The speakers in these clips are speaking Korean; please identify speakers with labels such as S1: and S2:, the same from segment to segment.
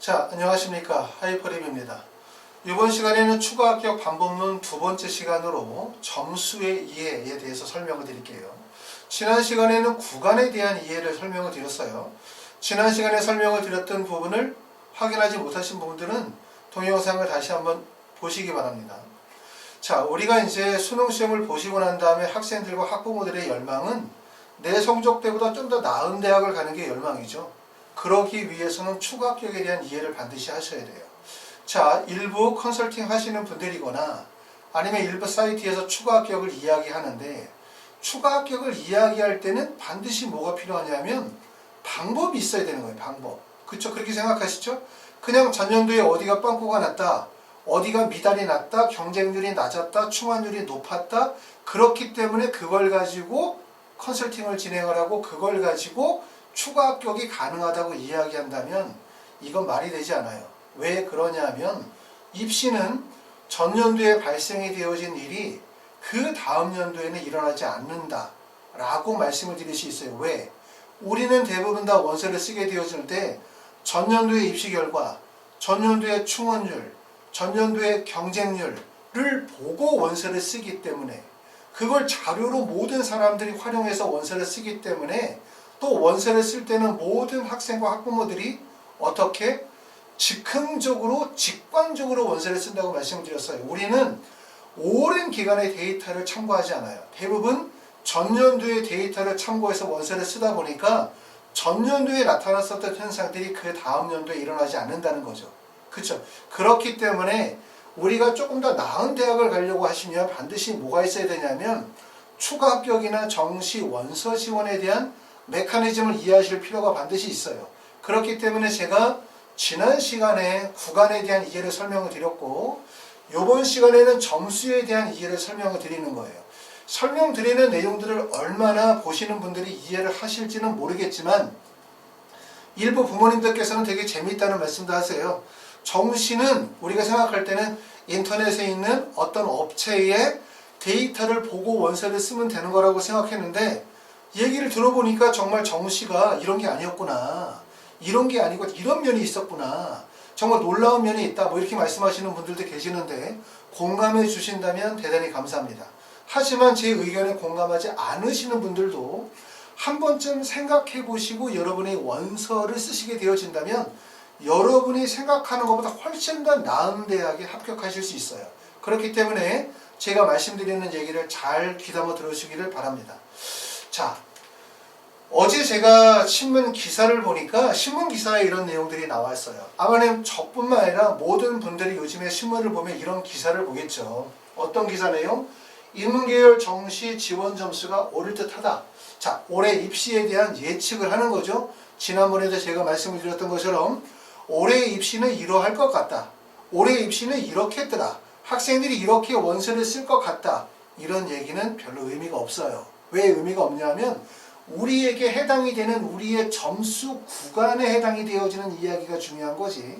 S1: 자, 안녕하십니까. 하이퍼립입니다. 이번 시간에는 추가 합격 반복론 두 번째 시간으로 점수의 이해에 대해서 설명을 드릴게요. 지난 시간에는 구간에 대한 이해를 설명을 드렸어요. 지난 시간에 설명을 드렸던 부분을 확인하지 못하신 분들은 동영상을 다시 한번 보시기 바랍니다. 자, 우리가 이제 수능시험을 보시고 난 다음에 학생들과 학부모들의 열망은 내 성적 때보다 좀 더 나은 대학을 가는 게 열망이죠. 그러기 위해서는 추가 합격에 대한 이해를 반드시 하셔야 돼요. 자, 일부 컨설팅 하시는 분들이거나 아니면 일부 사이트에서 추가 합격을 이야기하는데, 추가 합격을 이야기할 때는 반드시 뭐가 필요하냐면 방법이 있어야 되는 거예요. 방법. 그쵸? 그렇게 생각하시죠? 그냥 전년도에 어디가 빵꾸가 났다, 어디가 미달이 났다, 경쟁률이 낮았다, 충원율이 높았다, 그렇기 때문에 그걸 가지고 컨설팅을 진행을 하고 그걸 가지고 추가 합격이 가능하다고 이야기한다면 이건 말이 되지 않아요. 왜 그러냐면 입시는 전년도에 발생이 되어진 일이 그 다음 연도에는 일어나지 않는다 라고 말씀을 드릴 수 있어요. 왜? 우리는 대부분 다 원서를 쓰게 되어질 때 전년도의 입시 결과, 전년도의 충원율, 전년도의 경쟁률을 보고 원서를 쓰기 때문에, 그걸 자료로 모든 사람들이 활용해서 원서를 쓰기 때문에, 또 원서를 쓸 때는 모든 학생과 학부모들이 어떻게 즉흥적으로 직관적으로 원서를 쓴다고 말씀을 드렸어요. 우리는 오랜 기간의 데이터를 참고하지 않아요. 대부분 전년도의 데이터를 참고해서 원서를 쓰다 보니까 전년도에 나타났었던 현상들이 그 다음 연도에 일어나지 않는다는 거죠. 그렇죠? 그렇기 때문에 우리가 조금 더 나은 대학을 가려고 하시면 반드시 뭐가 있어야 되냐면 추가 합격이나 정시 원서 지원에 대한 메커니즘을 이해하실 필요가 반드시 있어요. 그렇기 때문에 제가 지난 시간에 구간에 대한 이해를 설명을 드렸고, 이번 시간에는 점수에 대한 이해를 설명을 드리는 거예요. 설명드리는 내용들을 얼마나 보시는 분들이 이해를 하실지는 모르겠지만 일부 부모님들께서는 되게 재미있다는 말씀도 하세요. 정시는 우리가 생각할 때는 인터넷에 있는 어떤 업체의 데이터를 보고 원서를 쓰면 되는 거라고 생각했는데, 얘기를 들어보니까 정말 정시가 이런 게 아니었구나, 이런 게 아니고 이런 면이 있었구나, 정말 놀라운 면이 있다, 뭐 이렇게 말씀하시는 분들도 계시는데 공감해 주신다면 대단히 감사합니다. 하지만 제 의견에 공감하지 않으시는 분들도 한 번쯤 생각해 보시고 여러분의 원서를 쓰시게 되어진다면 여러분이 생각하는 것보다 훨씬 더 나은 대학에 합격하실 수 있어요. 그렇기 때문에 제가 말씀드리는 얘기를 잘 귀담아 들으시기를 바랍니다. 자, 어제 제가 신문 기사를 보니까 신문 기사에 이런 내용들이 나왔어요. 아마는 저뿐만 아니라 모든 분들이 요즘에 신문을 보면 이런 기사를 보겠죠. 어떤 기사 내용? 인문계열 정시 지원 점수가 오를 듯하다. 자, 올해 입시에 대한 예측을 하는 거죠. 지난번에도 제가 말씀을 드렸던 것처럼 올해 입시는 이러할 것 같다, 올해 입시는 이렇게 했더라, 학생들이 이렇게 원서를 쓸 것 같다, 이런 얘기는 별로 의미가 없어요. 왜 의미가 없냐면 우리에게 해당이 되는 우리의 점수 구간에 해당이 되어지는 이야기가 중요한 거지,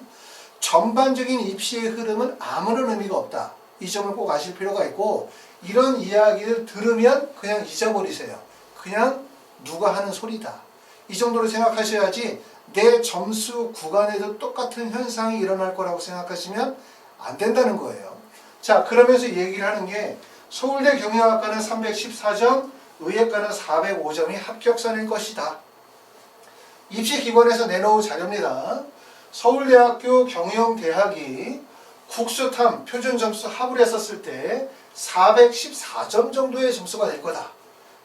S1: 전반적인 입시의 흐름은 아무런 의미가 없다. 이 점을 꼭 아실 필요가 있고, 이런 이야기를 들으면 그냥 잊어버리세요. 그냥 누가 하는 소리다, 이 정도로 생각하셔야지 내 점수 구간에도 똑같은 현상이 일어날 거라고 생각하시면 안 된다는 거예요. 자, 그러면서 얘기를 하는 게 서울대 경영학과는 314점, 의예과는 405점이 합격선일 것이다. 입시기관에서 내놓은 자료입니다. 서울대학교 경영대학이 국수탐 표준점수 합을 했었을 때 414점 정도의 점수가 될 거다.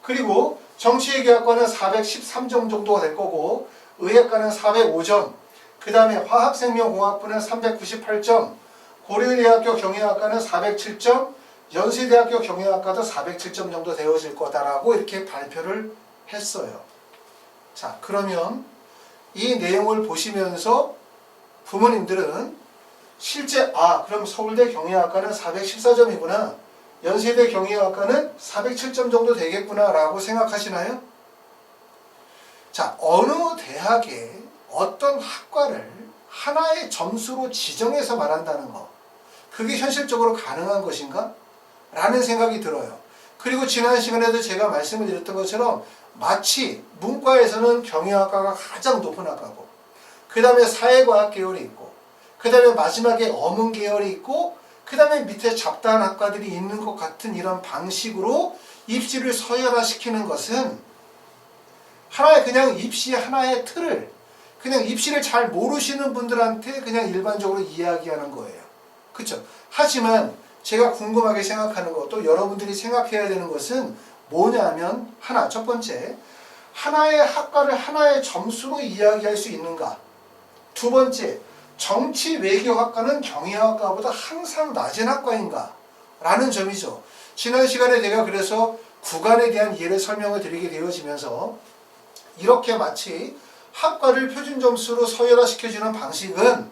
S1: 그리고 정치외교학과는 413점 정도가 될 거고, 의예과는 405점, 그 다음에 화학생명공학부는 398점, 고려대학교 경영학과는 407점, 연세대학교 경영학과도 407점 정도 되어질 거다라고 이렇게 발표를 했어요. 자, 그러면 이 내용을 보시면서 부모님들은 실제 그럼 서울대 경영학과는 414점이구나, 연세대 경영학과는 407점 정도 되겠구나 라고 생각하시나요? 자, 어느 대학에 어떤 학과를 하나의 점수로 지정해서 말한다는 거, 그게 현실적으로 가능한 것인가? 라는 생각이 들어요. 그리고 지난 시간에도 제가 말씀을 드렸던 것처럼 마치 문과에서는 경영학과가 가장 높은 학과고, 그 다음에 사회과학 계열이 있고, 그 다음에 마지막에 어문 계열이 있고 그 다음에 밑에 잡다한 학과들이 있는 것 같은 이런 방식으로 입시를 서열화시키는 것은 하나의 그냥 입시 하나의 틀을 그냥 입시를 잘 모르시는 분들한테 그냥 일반적으로 이야기하는 거예요. 그렇죠? 하지만 제가 궁금하게 생각하는 것, 또 여러분들이 생각해야 되는 것은 뭐냐면 하나, 첫 번째, 하나의 학과를 하나의 점수로 이야기할 수 있는가? 두 번째, 정치 외교학과는 경영학과보다 항상 낮은 학과인가? 라는 점이죠. 지난 시간에 내가 그래서 구간에 대한 이해를 설명을 드리게 되어지면서 이렇게 마치 학과를 표준 점수로 서열화시켜주는 방식은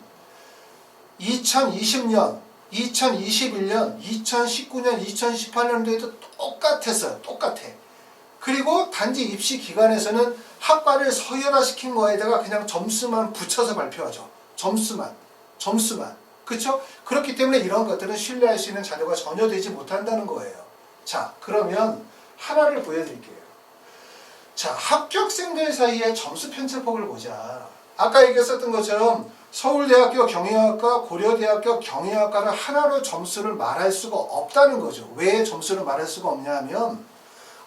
S1: 2020년, 2021년, 2019년, 2018년도에도 똑같았어요. 똑같아. 그리고 단지 입시 기관에서는 학과를 서열화시킨 거에다가 그냥 점수만 붙여서 발표하죠. 점수만. 그렇죠? 그렇기 때문에 이런 것들은 신뢰할 수 있는 자료가 전혀 되지 못한다는 거예요. 자, 그러면 하나를 보여드릴게요. 자, 합격생들 사이의 점수 편차폭을 보자. 아까 얘기했었던 것처럼 서울대학교 경영학과, 고려대학교 경영학과를 하나로 점수를 말할 수가 없다는 거죠. 왜 점수를 말할 수가 없냐 하면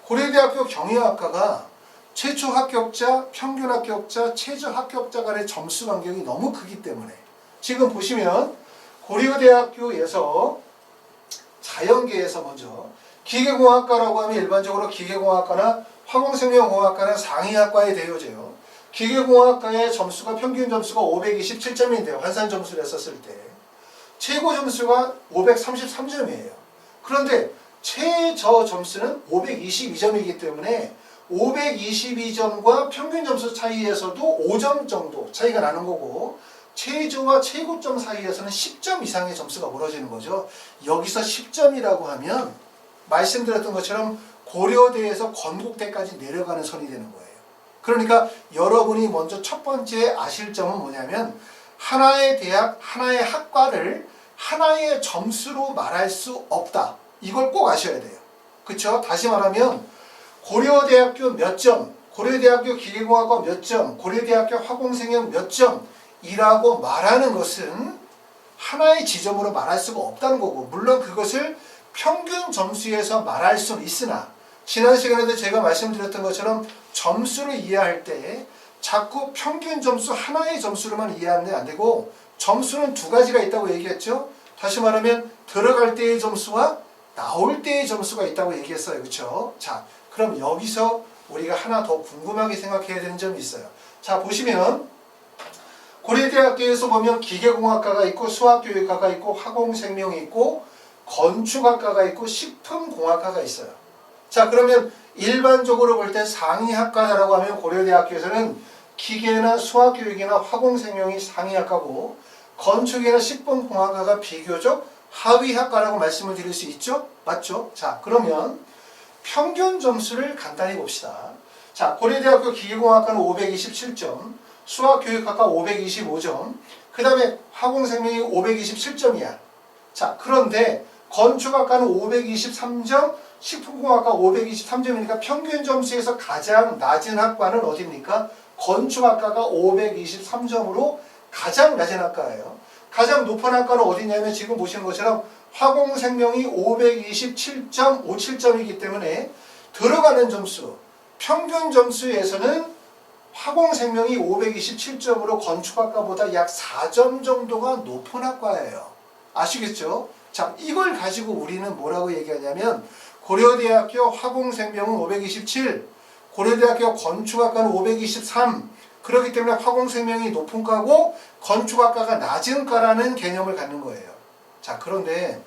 S1: 고려대학교 경영학과가 최초 합격자, 평균 합격자, 최저 합격자 간의 점수 간격이 너무 크기 때문에 지금 보시면 고려대학교에서 자연계에서 먼저 기계공학과라고 하면 일반적으로 기계공학과나 화공생명공학과는 상위학과에 되어져요. 기계공학과의 점수가 평균 점수가 527점인데요. 환산 점수를 했었을 때 최고 점수가 533점이에요. 그런데 최저 점수는 522점이기 때문에 522점과 평균 점수 차이에서도 5점 정도 차이가 나는 거고 최저와 최고점 사이에서는 10점 이상의 점수가 벌어지는 거죠. 여기서 10점이라고 하면 말씀드렸던 것처럼 고려대에서 건국대까지 내려가는 선이 되는 거예요. 그러니까 여러분이 먼저 첫 번째 아실 점은 뭐냐면 하나의 대학, 하나의 학과를 하나의 점수로 말할 수 없다. 이걸 꼭 아셔야 돼요. 그렇죠? 다시 말하면 고려대학교 몇 점, 고려대학교 기계공학과 몇 점, 고려대학교 화공생명 몇 점이라고 말하는 것은 하나의 지점으로 말할 수가 없다는 거고 물론 그것을 평균 점수에서 말할 수는 있으나 지난 시간에도 제가 말씀드렸던 것처럼 점수를 이해할 때 자꾸 평균 점수 하나의 점수로만 이해하면 안 되고 점수는 두 가지가 있다고 얘기했죠. 다시 말하면 들어갈 때의 점수와 나올 때의 점수가 있다고 얘기했어요. 그렇죠? 자, 그럼 여기서 우리가 하나 더 궁금하게 생각해야 되는 점이 있어요. 자, 보시면 고려대학교에서 보면 기계공학과가 있고 수학교육과가 있고 화공생명이 있고 건축학과가 있고 식품공학과가 있어요. 자, 그러면 일반적으로 볼 때 상위학과라고 하면 고려대학교에서는 기계나 수학교육이나 화공생명이 상위학과고 건축이나 식품공학과가 비교적 하위학과라고 말씀을 드릴 수 있죠? 맞죠? 자, 그러면 평균 점수를 간단히 봅시다. 자, 고려대학교 기계공학과는 527점, 수학교육학과 525점, 그 다음에 화공생명이 527점이야. 자, 그런데 건축학과는 523점, 식품공학과 523점이니까 평균 점수에서 가장 낮은 학과는 어디입니까? 건축학과가 523점으로 가장 낮은 학과예요. 가장 높은 학과는 어디냐면 지금 보시는 것처럼 화공생명이 527.57점이기 때문에 들어가는 점수, 평균 점수에서는 화공생명이 527점으로 건축학과보다 약 4점 정도가 높은 학과예요. 아시겠죠? 자, 이걸 가지고 우리는 뭐라고 얘기하냐면 고려대학교 화공생명은 527, 고려대학교 건축학과는 523, 그렇기 때문에 화공생명이 높은 과고 건축학과가 낮은 과라는 개념을 갖는 거예요. 자, 그런데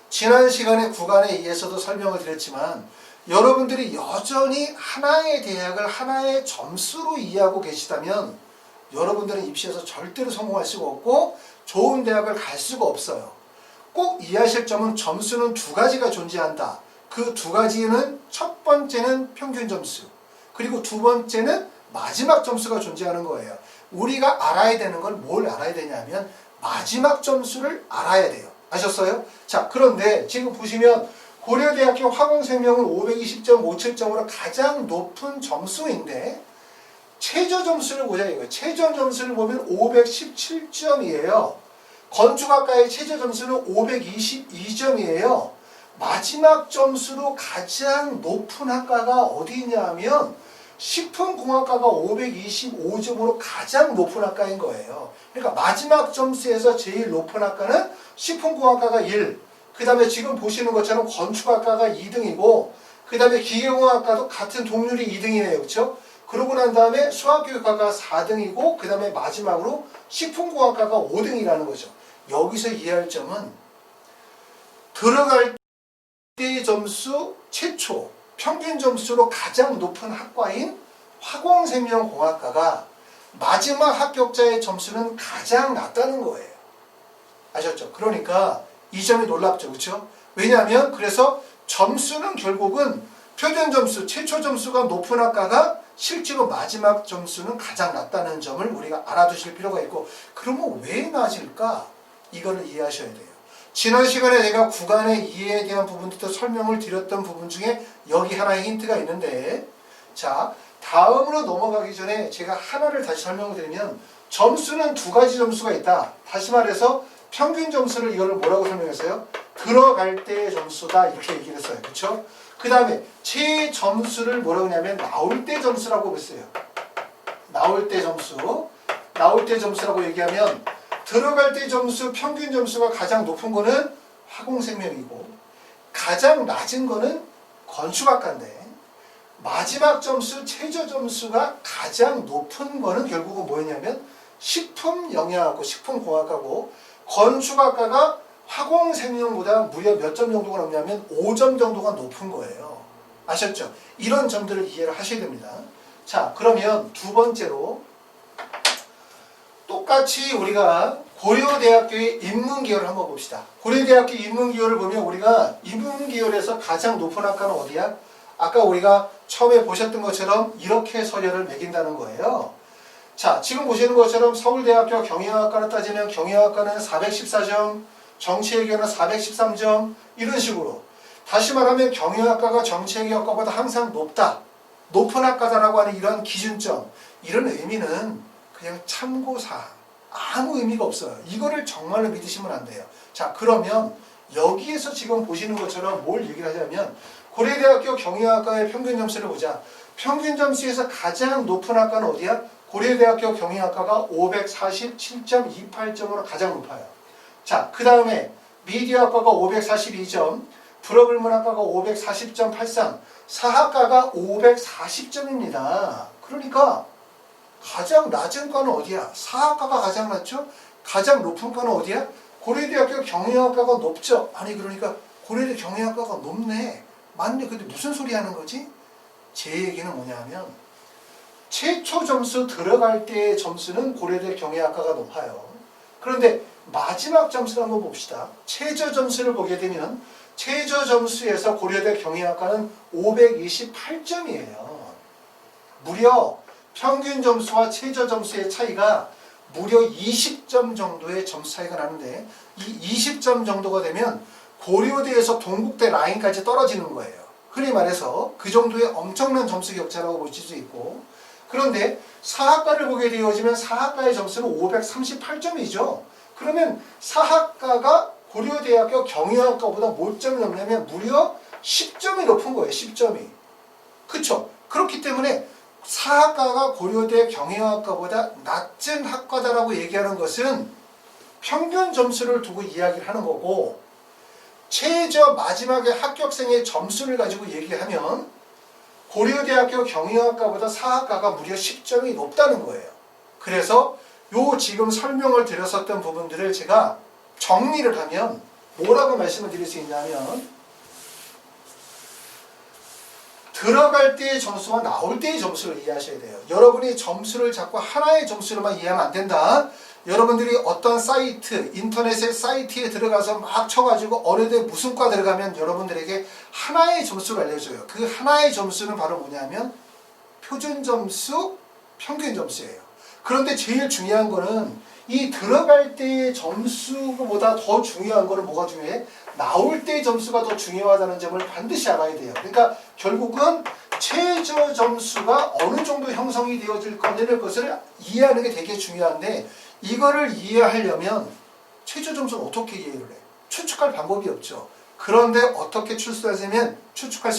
S1: 지난 시간에 구간에 의해서도 설명을 드렸지만 여러분들이 여전히 하나의 대학을 하나의 점수로 이해하고 계시다면 여러분들은 입시에서 절대로 성공할 수가 없고 좋은 대학을 갈 수가 없어요. 꼭 이해하실 점은 점수는 두 가지가 존재한다. 그 두 가지는 첫 번째는 평균 점수, 그리고 두 번째는 마지막 점수가 존재하는 거예요. 우리가 알아야 되는 건 뭘 알아야 되냐면 마지막 점수를 알아야 돼요. 아셨어요? 자, 그런데 지금 보시면 고려대학교 화공생명은 520.57점으로 가장 높은 점수인데 최저 점수를 보자 이거예요. 최저 점수를 보면 517점이에요. 건축학과의 최저 점수는 522점이에요. 마지막 점수로 가장 높은 학과가 어디 있냐면 식품공학과가 525점으로 가장 높은 학과인 거예요. 그러니까 마지막 점수에서 제일 높은 학과는 식품공학과가 1, 그 다음에 지금 보시는 것처럼 건축학과가 2등이고, 그 다음에 기계공학과도 같은 동률이 2등이네요. 그렇죠? 그러고 난 다음에 수학교육과가 4등이고, 그 다음에 마지막으로 식품공학과가 5등이라는 거죠. 여기서 이해할 점은 들어갈 때 점수 최초 평균 점수로 가장 높은 학과인 화공생명공학과가 마지막 합격자의 점수는 가장 낮다는 거예요. 아셨죠? 그러니까 이 점이 놀랍죠. 그렇죠? 왜냐하면 그래서 점수는 결국은 표준 점수, 최초 점수가 높은 학과가 실제로 마지막 점수는 가장 낮다는 점을 우리가 알아두실 필요가 있고, 그러면 왜 낮을까? 이거를 이해하셔야 돼요. 지난 시간에 제가 구간의 이해에 대한 부분부터 설명을 드렸던 부분 중에 여기 하나의 힌트가 있는데, 자, 다음으로 넘어가기 전에 제가 하나를 다시 설명을 드리면, 점수는 두 가지 점수가 있다. 다시 말해서 평균 점수를 이거를 뭐라고 설명했어요? 들어갈 때의 점수다, 이렇게 얘기를 했어요. 그렇죠? 그 다음에 최점수를 뭐라고 하냐면 나올 때 점수라고 했어요. 나올 때 점수. 나올 때 점수라고 얘기하면 들어갈 때 점수, 평균 점수가 가장 높은 거는 화공생명이고, 가장 낮은 거는 건축학과인데, 마지막 점수, 최저 점수가 가장 높은 거는 결국은 뭐였냐면 식품영양학과, 식품공학과고, 건축학과가 화공생명보다 무려 몇 점 정도가 높냐면 5점 정도가 높은 거예요. 아셨죠? 이런 점들을 이해를 하셔야 됩니다. 자, 그러면 두 번째로 똑같이 우리가 고려대학교의 인문계열을 한번 봅시다. 고려대학교 인문계열을 보면 우리가 인문계열에서 가장 높은 학과는 어디야? 아까 우리가 처음에 보셨던 것처럼 이렇게 서열을 매긴다는 거예요. 자, 지금 보시는 것처럼 서울대학교 경영학과로 따지면 경영학과는 414점, 정치외교는 413점, 이런 식으로. 다시 말하면 경영학과가 정치외교학과보다 항상 높다, 높은 학과다라고 하는 이런 기준점, 이런 의미는 그냥 참고사항, 아무 의미가 없어요. 이거를 정말로 믿으시면 안 돼요. 자, 그러면 여기에서 지금 보시는 것처럼 뭘 얘기를 하자면, 고려대학교 경영학과의 평균 점수를 보자. 평균 점수에서 가장 높은 학과는 어디야? 고려대학교 경영학과가 547.28점으로 가장 높아요. 자, 그 다음에 미디어학과가 542점, 불어불문학과가 540.83, 사학과가 540점입니다. 그러니까 가장 낮은 과는 어디야? 사학과가 가장 낮죠? 가장 높은 과는 어디야? 고려대학교 경영학과가 높죠? 아니, 그러니까 고려대 경영학과가 높네. 맞네. 근데 무슨 소리 하는 거지? 제 얘기는 뭐냐면 최초 점수 들어갈 때의 점수는 고려대 경영학과가 높아요. 그런데 마지막 점수를 한번 봅시다. 최저 점수를 보게 되면 최저 점수에서 고려대 경영학과는 528점이에요. 무려 평균 점수와 최저 점수의 차이가 무려 20점 정도의 점수 차이가 나는데, 이 20점 정도가 되면 고려대에서 동국대 라인까지 떨어지는 거예요. 흔히 말해서 그 정도의 엄청난 점수 격차라고 보실 수 있고, 그런데 사학과를 보게 되어지면 사학과의 점수는 538점이죠. 그러면 사학과가 고려대학교 경영학과보다 몇 점이 높냐면 무려 10점이 높은 거예요. 10점이. 그쵸? 그렇기 때문에 사학과가 고려대 경영학과보다 낮은 학과다라고 얘기하는 것은 평균 점수를 두고 이야기를 하는 거고, 최저 마지막에 합격생의 점수를 가지고 얘기하면 고려대학교 경영학과보다 사학과가 무려 10점이 높다는 거예요. 그래서 요 지금 설명을 드렸었던 부분들을 제가 정리를 하면 뭐라고 말씀을 드릴 수 있냐면, 들어갈 때의 점수와 나올 때의 점수를 이해하셔야 돼요. 여러분이 점수를 자꾸 하나의 점수로만 이해하면 안 된다. 여러분들이 어떤 사이트, 인터넷의 사이트에 들어가서 막 쳐가지고 어느 데 무슨 과 들어가면 여러분들에게 하나의 점수를 알려줘요. 그 하나의 점수는 바로 뭐냐면 표준 점수, 평균 점수예요. 그런데 제일 중요한 거는 이 들어갈 때의 점수보다 더 중요한 거는 뭐가 중요해? 나올 때의 점수가 더 중요하다는 점을 반드시 알아야 돼요. 그러니까 결국은 최저 점수가 어느 정도 형성이 되어질 거냐는 것을 이해하는 게 되게 중요한데, 이거를 이해하려면 최저 점수는 어떻게 이해를 해? 추측할 방법이 없죠. 그런데 어떻게 추측할 수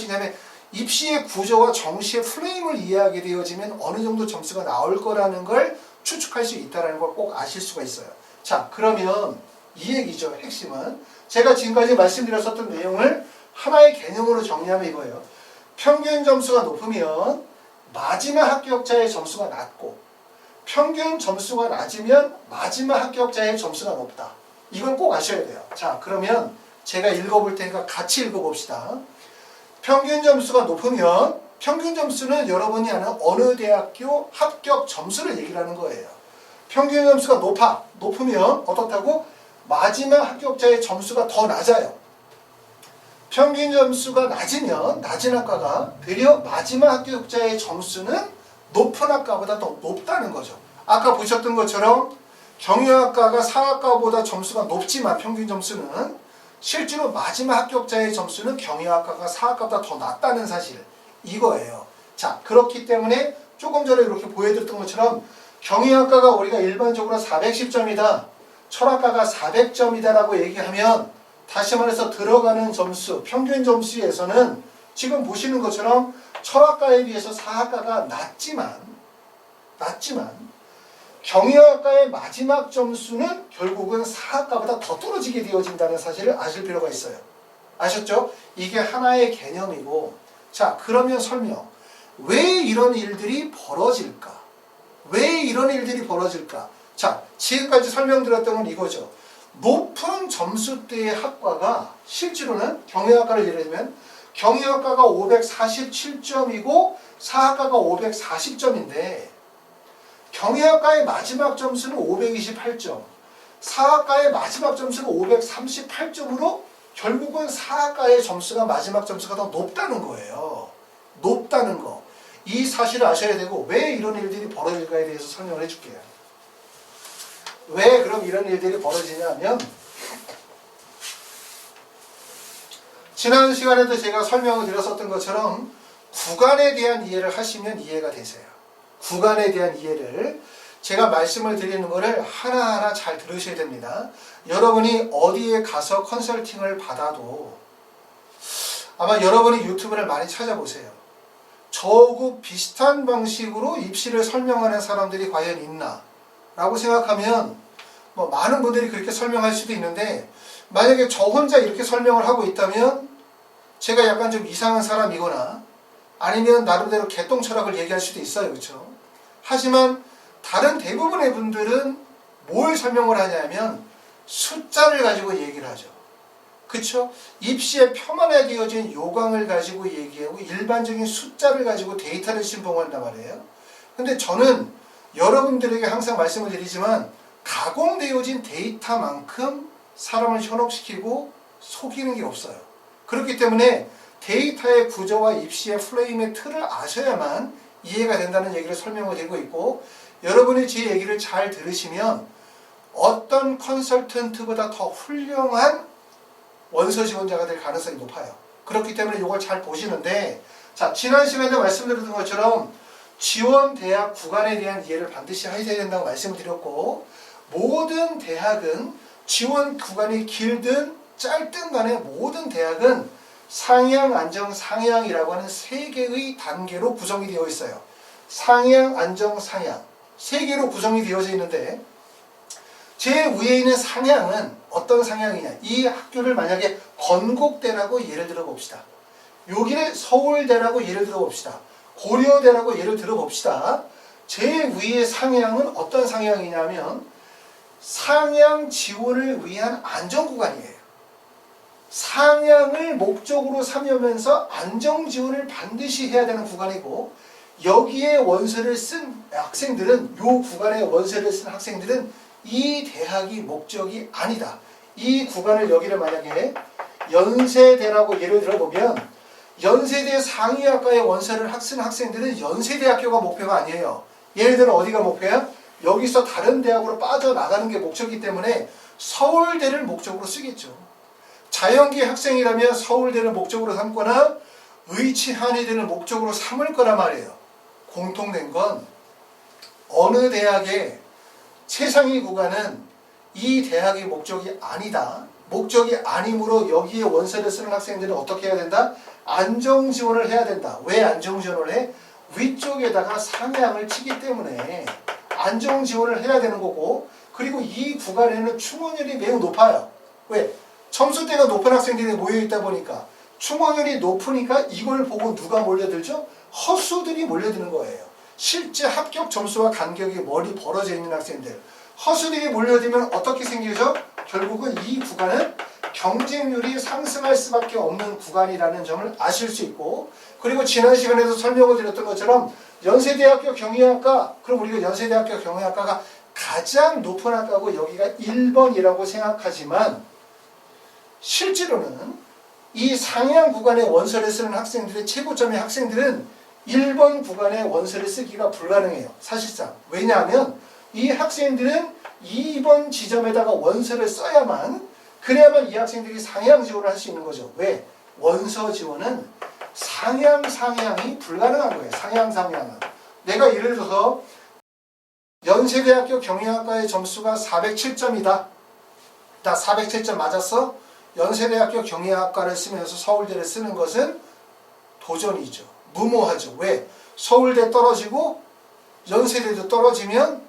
S1: 있냐면 입시의 구조와 정시의 프레임을 이해하게 되어지면 어느 정도 점수가 나올 거라는 걸 추측할 수 있다는 걸 꼭 아실 수가 있어요. 자, 그러면 이 얘기죠. 핵심은 제가 지금까지 말씀드렸었던 내용을 하나의 개념으로 정리하면 이거예요. 평균 점수가 높으면 마지막 합격자의 점수가 낮고, 평균 점수가 낮으면 마지막 합격자의 점수가 높다. 이건 꼭 아셔야 돼요. 자, 그러면 제가 읽어볼 테니까 같이 읽어봅시다. 평균 점수가 높으면, 평균 점수는 여러분이 아는 어느 대학교 합격 점수를 얘기를 하는 거예요. 평균 점수가 높으면 어떻다고? 마지막 합격자의 점수가 더 낮아요. 평균 점수가 낮으면 낮은 학과가 되려 마지막 합격자의 점수는 높은 학과보다 더 높다는 거죠. 아까 보셨던 것처럼 경영학과가 상학과보다 점수가 높지만 평균 점수는 실제로 마지막 합격자의 점수는 경영학과가 상학과보다 더 낮다는 사실, 이거예요. 자, 그렇기 때문에 조금 전에 이렇게 보여드렸던 것처럼 경영학과가 우리가 일반적으로 410점이다, 철학과가 400점이다 라고 얘기하면, 다시 말해서 들어가는 점수, 평균 점수에서는 지금 보시는 것처럼 철학과에 비해서 사학과가 낮지만 경영학과의 마지막 점수는 결국은 사학과보다 더 떨어지게 되어진다는 사실을 아실 필요가 있어요. 아셨죠? 이게 하나의 개념이고, 자, 그러면 설명. 왜 이런 일들이 벌어질까? 왜 이런 일들이 벌어질까? 자, 지금까지 설명드렸던 건 이거죠. 높은 점수대의 학과가 실제로는 경영학과를 예를 들면 경영학과가 547점이고 사학과가 540점인데 경영학과의 마지막 점수는 528점, 사학과의 마지막 점수는 538점으로 결국은 사학과의 점수가 마지막 점수가 더 높다는 거예요. 높다는 거. 이 사실을 아셔야 되고, 왜 이런 일들이 벌어질까에 대해서 설명을 해줄게요. 왜 그럼 이런 일들이 벌어지냐면, 지난 시간에도 제가 설명을 드렸었던 것처럼 구간에 대한 이해를 하시면 이해가 되세요. 구간에 대한 이해를 제가 말씀을 드리는 거를 하나하나 잘 들으셔야 됩니다. 여러분이 어디에 가서 컨설팅을 받아도 아마 여러분이 유튜브를 많이 찾아보세요. 저하고 비슷한 방식으로 입시를 설명하는 사람들이 과연 있나? 라고 생각하면 뭐 많은 분들이 그렇게 설명할 수도 있는데, 만약에 저 혼자 이렇게 설명을 하고 있다면 제가 약간 좀 이상한 사람이거나 아니면 나름대로 개똥 철학을 얘기할 수도 있어요. 그렇죠? 하지만 다른 대부분의 분들은 뭘 설명을 하냐면 숫자를 가지고 얘기를 하죠. 그렇죠? 입시에 표만에 되어진 요강을 가지고 얘기하고 일반적인 숫자를 가지고 데이터를 신봉한단 말이에요. 근데 저는 여러분들에게 항상 말씀을 드리지만 가공되어진 데이터만큼 사람을 현혹시키고 속이는 게 없어요. 그렇기 때문에 데이터의 구조와 입시의 프레임의 틀을 아셔야만 이해가 된다는 얘기를 설명을 드리고 있고, 여러분이 제 얘기를 잘 들으시면 어떤 컨설턴트보다 더 훌륭한 원서 지원자가 될 가능성이 높아요. 그렇기 때문에 이걸 잘 보시는데, 자, 지난 시간에 말씀드렸던 것처럼 지원 대학 구간에 대한 이해를 반드시 하셔야 된다고 말씀을 드렸고, 모든 대학은 지원 구간이 길든 짧든 간에 모든 대학은 상향, 안정, 상향이라고 하는 세 개의 단계로 구성이 되어 있어요. 상향, 안정, 상향 세 개로 구성이 되어져 있는데, 제 위에 있는 상향은 어떤 상향이냐, 이 학교를 만약에 건국대라고 예를 들어 봅시다. 여기를 서울대라고 예를 들어 봅시다. 고려대라고 예를 들어 봅시다. 제 위의 상향은 어떤 상향이냐면 상향 지원을 위한 안정구간이에요. 상향을 목적으로 삼으면서 안정 지원을 반드시 해야 되는 구간이고, 여기에 원서를 쓴 학생들은, 요 구간에 원서를 쓴 학생들은 이 대학이 목적이 아니다. 이 구간을, 여기를 만약에 연세대라고 예를 들어보면 연세대 상위학과의 원서를 쓴 학생들은 연세대학교가 목표가 아니에요. 예를 들어 어디가 목표야? 여기서 다른 대학으로 빠져나가는 게 목적이기 때문에 서울대를 목적으로 쓰겠죠. 자연계 학생이라면 서울대를 목적으로 삼거나 의치한의대를 목적으로 삼을 거란 말이에요. 공통된 건 어느 대학의 최상위 구간은 이 대학의 목적이 아니다. 목적이 아니므로 여기에 원서를 쓰는 학생들은 어떻게 해야 된다? 안정지원을 해야 된다. 왜 안정지원을 해? 위쪽에다가 상향을 치기 때문에 안정지원을 해야 되는 거고, 그리고 이 구간에는 충원율이 매우 높아요. 왜? 점수대가 높은 학생들이 모여있다 보니까 충원율이 높으니까 이걸 보고 누가 몰려들죠? 허수들이 몰려드는 거예요. 실제 합격 점수와 간격이 멀리 벌어져 있는 학생들, 허수들이 몰려들면 어떻게 생기죠? 결국은 이 구간은 경쟁률이 상승할 수밖에 없는 구간이라는 점을 아실 수 있고, 그리고 지난 시간에도 설명을 드렸던 것처럼 연세대학교 경영학과, 그럼 우리가 연세대학교 경영학과가 가장 높은 학과고 여기가 1번이라고 생각하지만 실제로는 이 상향 구간의 원서를 쓰는 학생들의 최고점의 학생들은 1번 구간의 원서를 쓰기가 불가능해요. 사실상. 왜냐하면 이 학생들은 2번 지점에다가 원서를 써야만, 그래야만 이 학생들이 상향 지원을 할 수 있는 거죠. 왜? 원서 지원은 상향이 불가능한 거예요. 상향은. 내가 예를 들어서 연세대학교 경영학과의 점수가 407점이다. 나 407점 맞았어? 연세대학교 경영학과를 쓰면서 서울대를 쓰는 것은 도전이죠. 무모하죠. 왜? 서울대 떨어지고 연세대도 떨어지면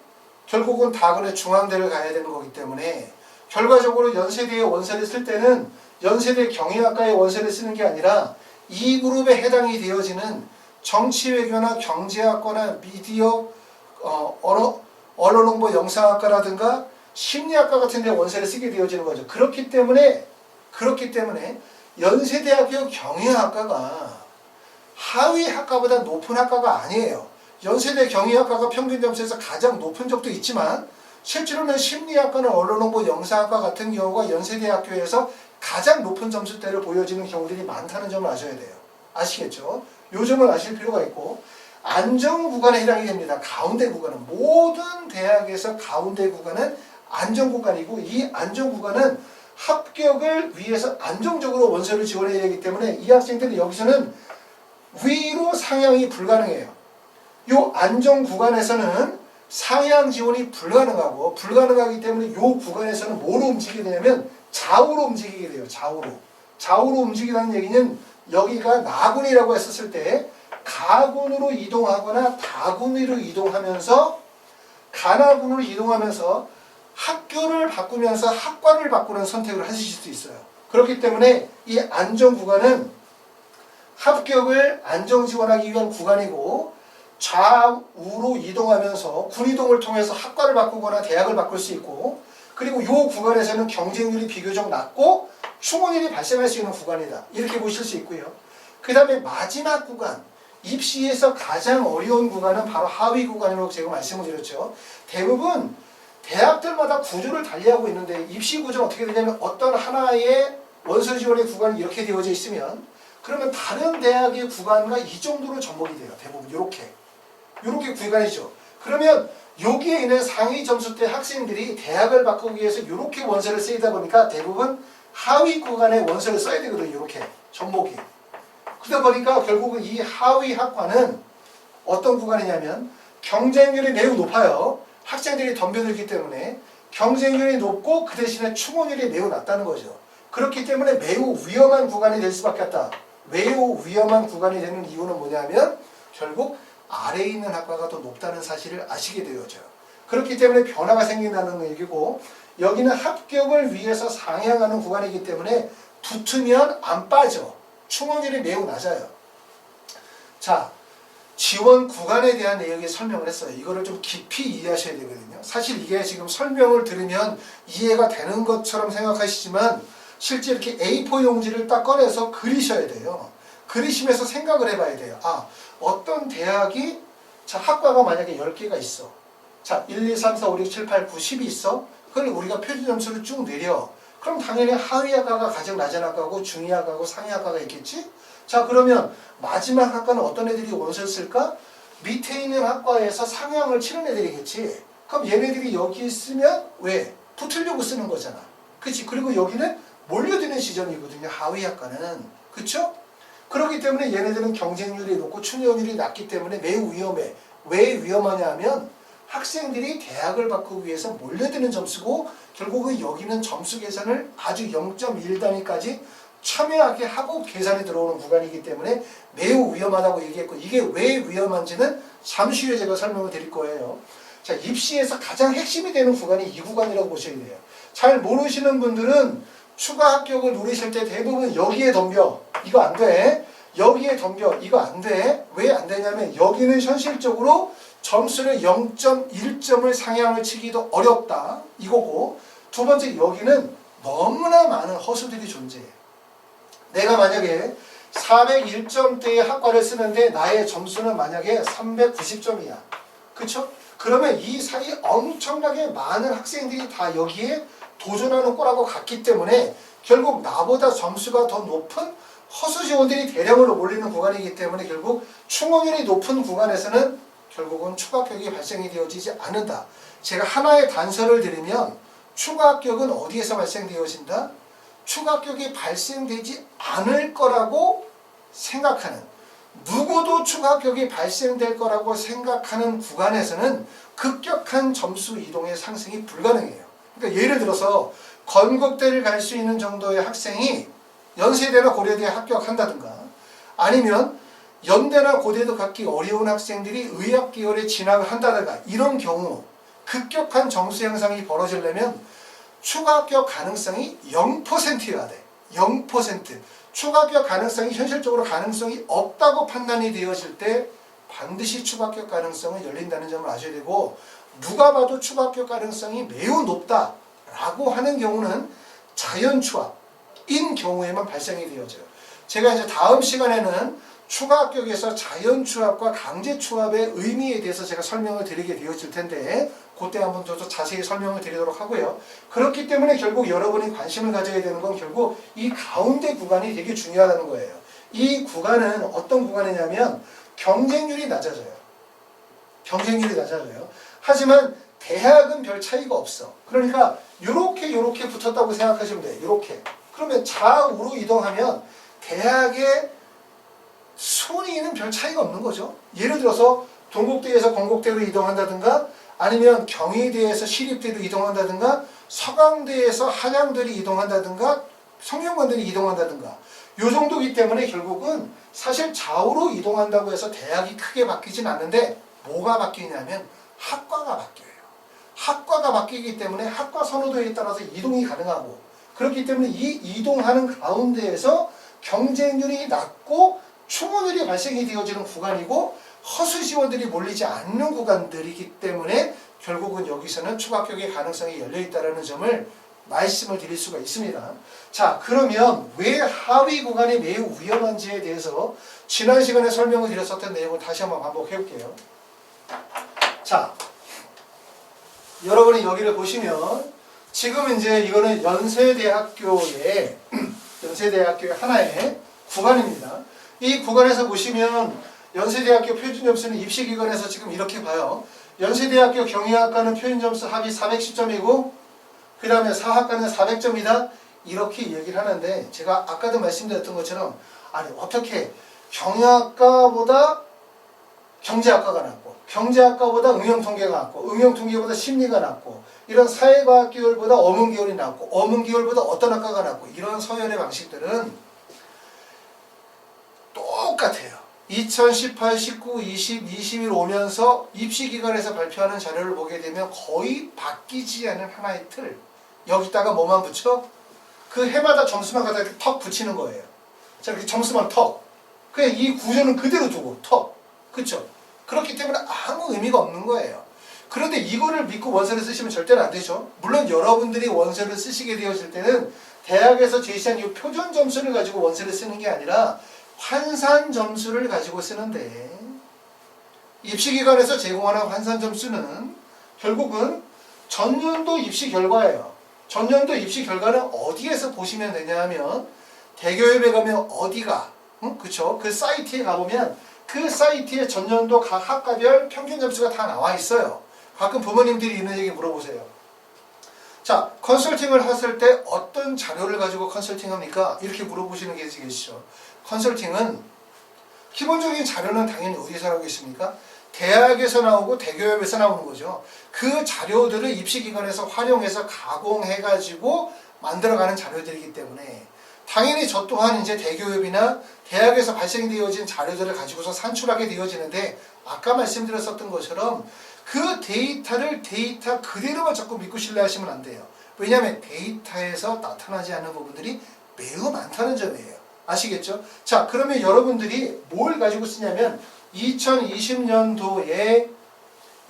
S1: 결국은 다그네 중앙대를 가야 되는 거기 때문에 결과적으로 연세대의 원서를 쓸 때는 연세대 경영학과의 원서를 쓰는 게 아니라 이 그룹에 해당이 되어지는 정치외교나 경제학과나 미디어, 언어홍보 영상학과라든가 심리학과 같은 데 원서를 쓰게 되어지는 거죠. 그렇기 때문에 연세대학교 경영학과가 하위 학과보다 높은 학과가 아니에요. 연세대 경영학과가 평균 점수에서 가장 높은 적도 있지만 실제로는 심리학과나 언어홍보 영상학과 같은 경우가 연세대학교에서 가장 높은 점수대를 보여지는 경우들이 많다는 점을 아셔야 돼요. 아시겠죠? 요 점을 아실 필요가 있고, 안정구간에 해당이 됩니다. 가운데 구간은, 모든 대학에서 가운데 구간은 안정구간이고, 이 안정구간은 합격을 위해서 안정적으로 원서를 지원해야 하기 때문에 이 학생들은 여기서는 위로 상향이 불가능해요. 이 안정구간에서는 상향 지원이 불가능하기 때문에 이 구간에서는 뭐로 움직이게 되냐면 좌우로 움직이게 돼요. 좌우로 움직이라는 얘기는 여기가 나군이라고 했었을 때 가군으로 이동하거나 다군으로 이동하면서 가나군으로 이동하면서 학교를 바꾸면서 학과를 바꾸는 선택을 하실 수 있어요. 그렇기 때문에 이 안정구간은 합격을 안정 지원하기 위한 구간이고, 좌우로 이동하면서 군이동을 통해서 학과를 바꾸거나 대학을 바꿀 수 있고, 그리고 이 구간에서는 경쟁률이 비교적 낮고 충원율이 발생할 수 있는 구간이다. 이렇게 보실 수 있고요. 그 다음에 마지막 구간, 입시에서 가장 어려운 구간은 바로 하위 구간이라고 제가 말씀을 드렸죠. 대부분 대학들마다 구조를 달리하고 있는데 입시 구조는 어떻게 되냐면 어떤 하나의 원서 지원의 구간이 이렇게 되어져 있으면 그러면 다른 대학의 구간과 이 정도로 접목이 돼요. 대부분 이렇게 구간이죠. 그러면 여기에 있는 상위 점수대 학생들이 대학을 바꾸기 위해서 이렇게 원서를 쓰이다 보니까 대부분 하위 구간에 원서를 써야 되거든요. 이렇게 접목이. 그러다 보니까 결국은 이 하위 학과는 어떤 구간이냐면 경쟁률이 매우 높아요. 학생들이 덤벼들기 때문에 경쟁률이 높고 그 대신에 충원율이 매우 낮다는 거죠. 그렇기 때문에 매우 위험한 구간이 될 수밖에 없다. 매우 위험한 구간이 되는 이유는 뭐냐면 결국 아래에 있는 학과가 더 높다는 사실을 아시게 되어져요. 그렇기 때문에 변화가 생긴다는 얘기고, 여기는 합격을 위해서 상향하는 구간이기 때문에 붙으면 안 빠져. 충원율이 매우 낮아요. 자, 지원 구간에 대한 내용에 설명을 했어요. 이거를 좀 깊이 이해하셔야 되거든요. 사실 이게 지금 설명을 들으면 이해가 되는 것처럼 생각하시지만 실제 이렇게 A4 용지를 딱 꺼내서 그리셔야 돼요. 그리시면서 생각을 해봐야 돼요. 아, 어떤 대학이, 자, 학과가 만약에 10개가 있어. 자, 1, 2, 3, 4, 5, 6, 7, 8, 9, 10이 있어. 그걸 우리가 표준 점수를 쭉 내려. 그럼 당연히 하위 학과가 가장 낮은 학과고 중위 학과고 상위 학과가 있겠지? 자, 그러면 마지막 학과는 어떤 애들이 원서를 쓸까? 밑에 있는 학과에서 상향을 치는 애들이겠지. 그럼 얘네들이 여기 있으면 왜? 붙으려고 쓰는 거잖아. 그치? 그리고 여기는 몰려드는 지점이거든요. 하위 학과는. 그쵸? 그렇기 때문에 얘네들은 경쟁률이 높고 출연율이 낮기 때문에 매우 위험해. 왜 위험하냐 하면 학생들이 대학을 바꾸기 위해서 몰려드는 점수고 결국은 여기는 점수 계산을 아주 0.1단위까지 첨예하게 하고 계산이 들어오는 구간이기 때문에 매우 위험하다고 얘기했고 이게 왜 위험한지는 잠시 후에 제가 설명을 드릴 거예요. 자, 입시에서 가장 핵심이 되는 구간이 이 구간이라고 보셔야 돼요. 잘 모르시는 분들은 추가 합격을 누리실 때 대부분 여기에 덤벼. 이거 안 돼. 여기에 덤벼. 이거 안 돼. 왜 안 되냐면 여기는 현실적으로 점수를 0.1점을 상향을 치기도 어렵다. 이거고 두 번째 여기는 너무나 많은 허수들이 존재해. 내가 만약에 401점대의 학과를 쓰는데 나의 점수는 만약에 390점이야. 그쵸? 그러면 이 사이 엄청나게 많은 학생들이 다 여기에 도전하는 거라고 갔기 때문에 결국 나보다 점수가 더 높은 허수 지원들이 대량으로 몰리는 구간이기 때문에 결국 충원율이 높은 구간에서는 결국은 추가 합격이 발생이 되어지지 않는다. 제가 하나의 단서를 드리면 추가 합격은 어디에서 발생되어진다? 추가 합격이 발생되지 않을 거라고 생각하는 누구도 추가 합격이 발생될 거라고 생각하는 구간에서는 급격한 점수 이동의 상승이 불가능해요. 그러니까 예를 들어서 건국대를 갈 수 있는 정도의 학생이 연세대나 고려대에 합격한다든가 아니면 연대나 고대도 갖기 어려운 학생들이 의학 계열에 진학을 한다든가 이런 경우 급격한 점수 향상이 벌어지려면 추가 합격 가능성이 0%여야 돼. 0%. 추가 합격 가능성이 현실적으로 가능성이 없다고 판단이 되어질 때 반드시 추가 합격 가능성은 열린다는 점을 아셔야 되고 누가 봐도 추가 합격 가능성이 매우 높다라고 하는 경우는 자연 추합인 경우에만 발생이 되어져요. 제가 이제 다음 시간에는 추가 합격에서 자연 추합과 강제 추합의 의미에 대해서 제가 설명을 드리게 되어질 텐데 그때 한번 더 자세히 설명을 드리도록 하고요. 그렇기 때문에 결국 여러분이 관심을 가져야 되는 건 결국 이 가운데 구간이 되게 중요하다는 거예요. 이 구간은 어떤 구간이냐면 경쟁률이 낮아져요. 경쟁률이 낮아져요. 하지만 대학은 별 차이가 없어. 그러니까 요렇게 붙었다고 생각하시면 돼요. 요렇게. 그러면 좌우로 이동하면 대학의 순위는 별 차이가 없는 거죠. 예를 들어서 동국대에서 건국대로 이동한다든가 아니면 경희대에서 시립대로 이동한다든가 서강대에서 한양대로 이동한다든가 성균관대로 이동한다든가 요 정도이기 때문에 결국은 사실 좌우로 이동한다고 해서 대학이 크게 바뀌진 않는데 뭐가 바뀌냐면 학과가 바뀌어요. 학과가 바뀌기 때문에 학과 선호도에 따라서 이동이 가능하고 그렇기 때문에 이 이동하는 가운데에서 경쟁률이 낮고 충원율이 발생이 되어지는 구간이고 허수 지원들이 몰리지 않는 구간들이기 때문에 결국은 여기서는 추가 합격의 가능성이 열려있다는 점을 말씀을 드릴 수가 있습니다. 자, 그러면 왜 하위 구간이 매우 위험한지에 대해서 지난 시간에 설명을 드렸었던 내용을 다시 한번 반복해 볼게요. 자, 여러분이 여기를 보시면 지금 이제 이거는 연세대학교의 하나의 구간입니다. 이 구간에서 보시면 연세대학교 표준점수는 입시기관에서 지금 이렇게 봐요. 연세대학교 경희학과는 표준점수 합이 410점이고 그 다음에 사학과는 400점이다. 이렇게 얘기를 하는데 제가 아까도 말씀드렸던 것처럼 아니 어떻게 경영학과보다 경제학과가 낫고 경제학과보다 응용통계가 낫고 응용통계보다 심리가 낫고 이런 사회과학 계열보다 어문계열이 낫고 어문계열보다 어떤 학과가 낫고 이런 서열의 방식들은 똑같아요. 2018, 19, 20, 21 오면서 입시기관에서 발표하는 자료를 보게 되면 거의 바뀌지 않은 하나의 틀. 여기다가 뭐만 붙여? 그 해마다 점수만 갖다 이렇게 턱 붙이는 거예요. 자, 이렇게 점수만 턱. 그냥 이 구조는 그대로 두고 턱. 그쵸? 그렇기 때문에 아무 의미가 없는 거예요. 그런데 이거를 믿고 원서를 쓰시면 절대로 안 되죠. 물론 여러분들이 원서를 쓰시게 되었을 때는 대학에서 제시한 이 표준 점수를 가지고 원서를 쓰는 게 아니라 환산 점수를 가지고 쓰는데 입시기관에서 제공하는 환산 점수는 결국은 전년도 입시 결과예요. 전년도 입시 결과는 어디에서 보시면 되냐 하면 대교협에 가면 어디가 그쵸? 그 사이트에 가보면 그 사이트에 전년도 각 학과별 평균 점수가 다 나와 있어요. 가끔 부모님들이 있는 얘기 물어보세요. 자, 컨설팅을 하실 때 어떤 자료를 가지고 컨설팅 합니까? 이렇게 물어보시는 게 계시죠. 컨설팅은 기본적인 자료는 당연히 어디서 나오겠습니까? 대학에서 나오고 대기업에서 나오는 거죠. 그 자료들을 입시기관에서 활용해서 가공해가지고 만들어가는 자료들이기 때문에 당연히 저 또한 이제 대기업이나 대학에서 발생되어진 자료들을 가지고서 산출하게 되어지는데 아까 말씀드렸었던 것처럼 그 데이터를 데이터 그대로만 자꾸 믿고 신뢰하시면 안 돼요. 왜냐하면 데이터에서 나타나지 않는 부분들이 매우 많다는 점이에요. 아시겠죠? 자, 그러면 여러분들이 뭘 가지고 쓰냐면 2020년도에